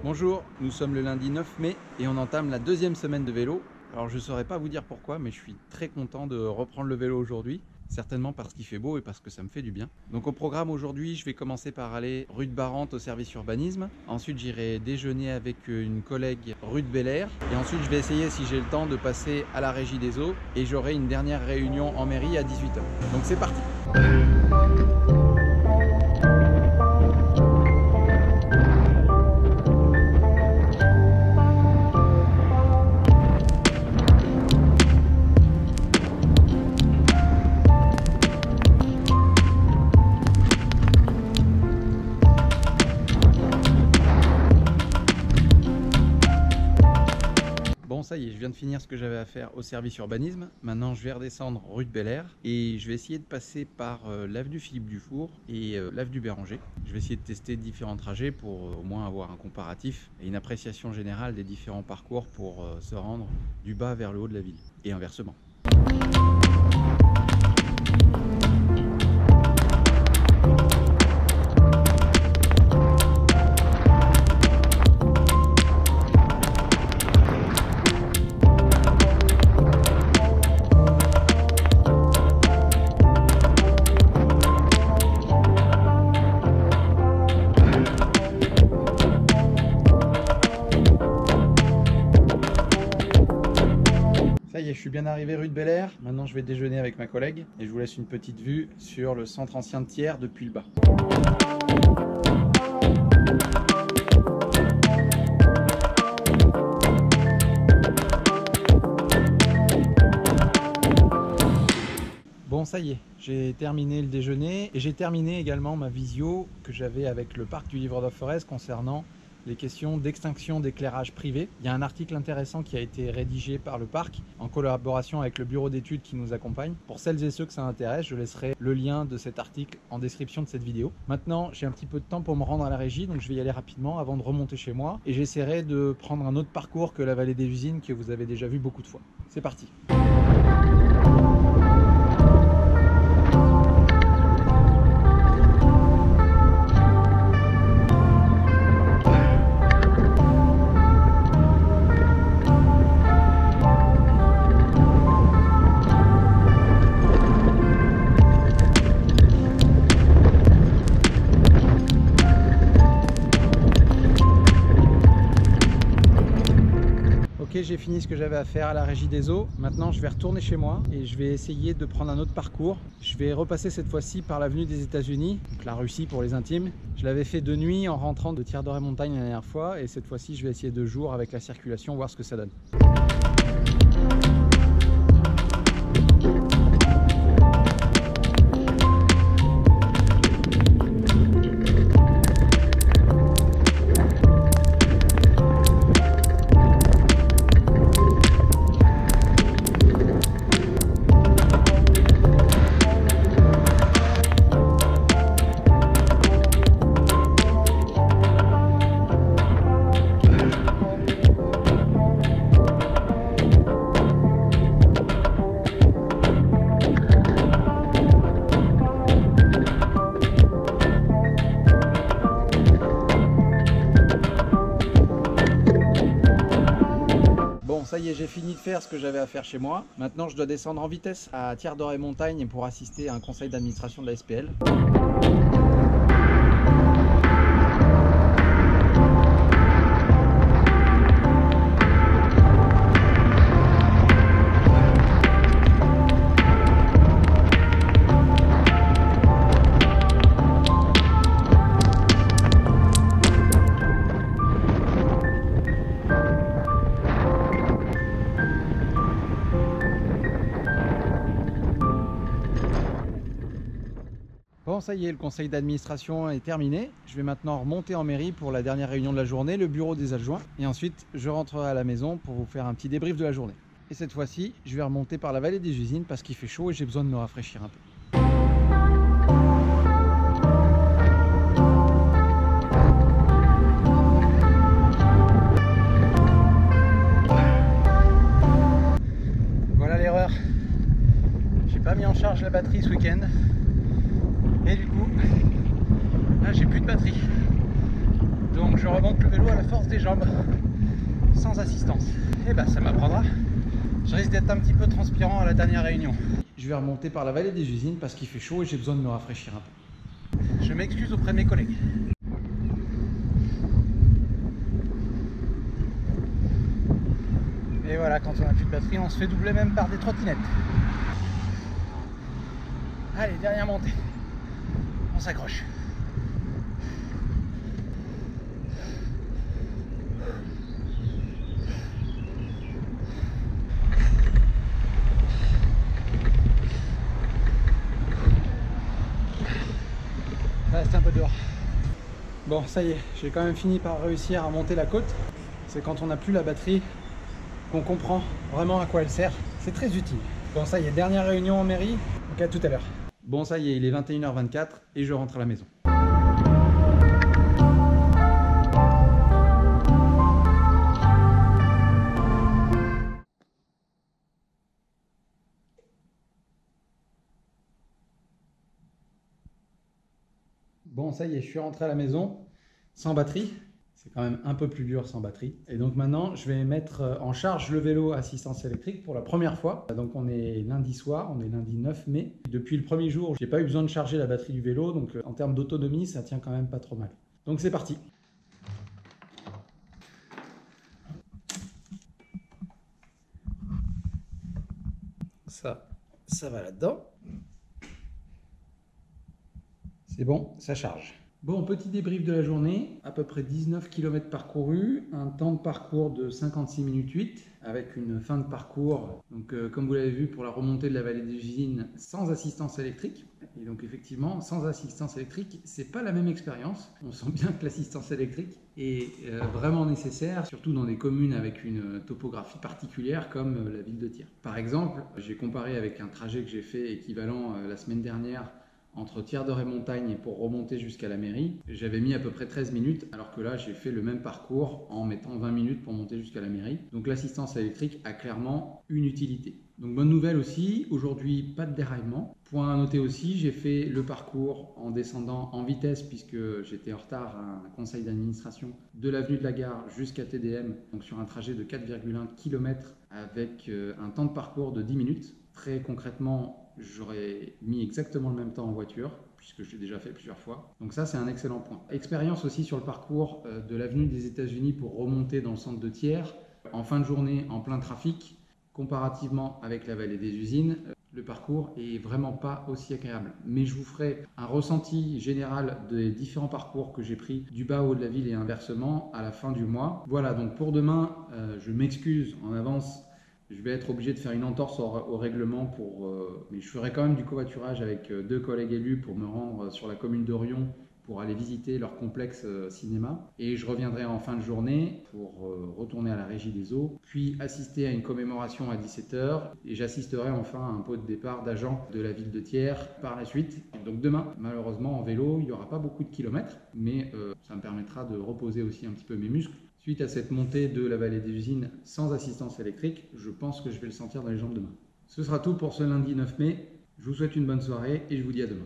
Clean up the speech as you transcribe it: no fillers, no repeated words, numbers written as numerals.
Bonjour, nous sommes le lundi 9 mai et on entame la deuxième semaine de vélo. Alors je ne saurais pas vous dire pourquoi, mais je suis très content de reprendre le vélo aujourd'hui. Certainement parce qu'il fait beau et parce que ça me fait du bien. Donc au programme aujourd'hui, je vais commencer par aller rue de Barante au service urbanisme. Ensuite j'irai déjeuner avec une collègue rue de Bel-Air. Et ensuite je vais essayer, si j'ai le temps, de passer à la Régie des Eaux. Et j'aurai une dernière réunion en mairie à 18 h. Donc c'est parti. Bon, ça y est, je viens de finir ce que j'avais à faire au service urbanisme. Maintenant, je vais redescendre rue de Bel-Air et je vais essayer de passer par l'avenue Philippe Dufour et l'avenue Béranger. Je vais essayer de tester différents trajets pour au moins avoir un comparatif et une appréciation générale des différents parcours pour se rendre du bas vers le haut de la ville et inversement. Ça y est, je suis bien arrivé rue de Bel-Air. Maintenant, je vais déjeuner avec ma collègue et je vous laisse une petite vue sur le centre ancien de Thiers depuis le bas. Bon, ça y est, j'ai terminé le déjeuner et j'ai terminé également ma visio que j'avais avec le parc du Livre de Forez concernant les questions d'extinction d'éclairage privé. Il y a un article intéressant qui a été rédigé par le parc en collaboration avec le bureau d'études qui nous accompagne. Pour celles et ceux que ça intéresse, je laisserai le lien de cet article en description de cette vidéo. Maintenant, j'ai un petit peu de temps pour me rendre à la régie, donc je vais y aller rapidement avant de remonter chez moi et j'essaierai de prendre un autre parcours que la vallée des usines que vous avez déjà vu beaucoup de fois. C'est parti. J'ai fini ce que j'avais à faire à la Régie des Eaux. Maintenant, je vais retourner chez moi et je vais essayer de prendre un autre parcours. Je vais repasser cette fois-ci par l'avenue des États-Unis, donc la Russie pour les intimes. Je l'avais fait de nuit en rentrant de Thiers-d'Orée-Montagne la dernière fois et cette fois-ci, je vais essayer de jour avec la circulation, voir ce que ça donne. Ça y est, j'ai fini de faire ce que j'avais à faire chez moi. Maintenant, je dois descendre en vitesse à Thiers-d'Orée-Montagne pour assister à un conseil d'administration de la SPL. Bon, ça y est, le conseil d'administration est terminé. Je vais maintenant remonter en mairie pour la dernière réunion de la journée, le bureau des adjoints. Et ensuite, je rentrerai à la maison pour vous faire un petit débrief de la journée. Et cette fois-ci, je vais remonter par la vallée des usines parce qu'il fait chaud et j'ai besoin de me rafraîchir un peu. Voilà l'erreur. J'ai pas mis en charge la batterie ce week-end. Et du coup, là j'ai plus de batterie. Donc je remonte le vélo à la force des jambes, sans assistance. Et bah ça m'apprendra. Je risque d'être un petit peu transpirant à la dernière réunion. Je vais remonter par la vallée des usines parce qu'il fait chaud et j'ai besoin de me rafraîchir un peu. Je m'excuse auprès de mes collègues. Et voilà, quand on n'a plus de batterie, on se fait doubler même par des trottinettes. Allez, dernière montée. On s'accroche. Reste un peu dehors. Bon, ça y est, j'ai quand même fini par réussir à monter la côte. C'est quand on n'a plus la batterie qu'on comprend vraiment à quoi elle sert. C'est très utile. Bon, ça y est, dernière réunion en mairie. Donc à tout à l'heure. Bon, ça y est, il est 21h24 et je rentre à la maison. Bon, ça y est, je suis rentré à la maison sans batterie. C'est quand même un peu plus dur sans batterie. Et donc maintenant, je vais mettre en charge le vélo assistance électrique pour la première fois. Donc on est lundi soir, on est lundi 9 mai. Depuis le premier jour, j'ai pas eu besoin de charger la batterie du vélo. Donc en termes d'autonomie, ça tient quand même pas trop mal. Donc c'est parti. Ça va là-dedans. C'est bon, ça charge. Bon, petit débrief de la journée, à peu près 19 km parcourus, un temps de parcours de 56 minutes 8, avec une fin de parcours, donc comme vous l'avez vu pour la remontée de la vallée des usines, sans assistance électrique. Et donc effectivement, sans assistance électrique, c'est pas la même expérience. On sent bien que l'assistance électrique est vraiment nécessaire, surtout dans des communes avec une topographie particulière comme la ville de Thiers. Par exemple, j'ai comparé avec un trajet que j'ai fait équivalent la semaine dernière entre Thiers-d'Or-et-Montagne et pour remonter jusqu'à la mairie, j'avais mis à peu près 13 minutes, alors que là j'ai fait le même parcours en mettant 20 minutes pour monter jusqu'à la mairie. Donc l'assistance électrique a clairement une utilité. Donc bonne nouvelle aussi, aujourd'hui pas de déraillement. Point à noter aussi, j'ai fait le parcours en descendant en vitesse puisque j'étais en retard à un conseil d'administration de l'avenue de la Gare jusqu'à TDM, donc sur un trajet de 4,1 km avec un temps de parcours de 10 minutes. Très concrètement, j'aurais mis exactement le même temps en voiture, puisque je l'ai déjà fait plusieurs fois. Donc ça, c'est un excellent point. Expérience aussi sur le parcours de l'avenue des États-Unis pour remonter dans le centre de Thiers. En fin de journée, en plein trafic, comparativement avec la vallée des usines, le parcours est vraiment pas aussi agréable. Mais je vous ferai un ressenti général des différents parcours que j'ai pris du bas au haut de la ville et inversement à la fin du mois. Voilà, donc pour demain, je m'excuse en avance. Je vais être obligé de faire une entorse au règlement, mais je ferai quand même du covoiturage avec 2 collègues élus pour me rendre sur la commune d'Orion pour aller visiter leur complexe cinéma. Et je reviendrai en fin de journée pour retourner à la Régie des Eaux, puis assister à une commémoration à 17h. Et j'assisterai enfin à un pot de départ d'agents de la ville de Thiers par la suite. Donc demain, malheureusement en vélo, il n'y aura pas beaucoup de kilomètres, mais ça me permettra de reposer aussi un petit peu mes muscles. Suite à cette montée de la vallée des usines sans assistance électrique, je pense que je vais le sentir dans les jambes demain. Ce sera tout pour ce lundi 9 mai. Je vous souhaite une bonne soirée et je vous dis à demain.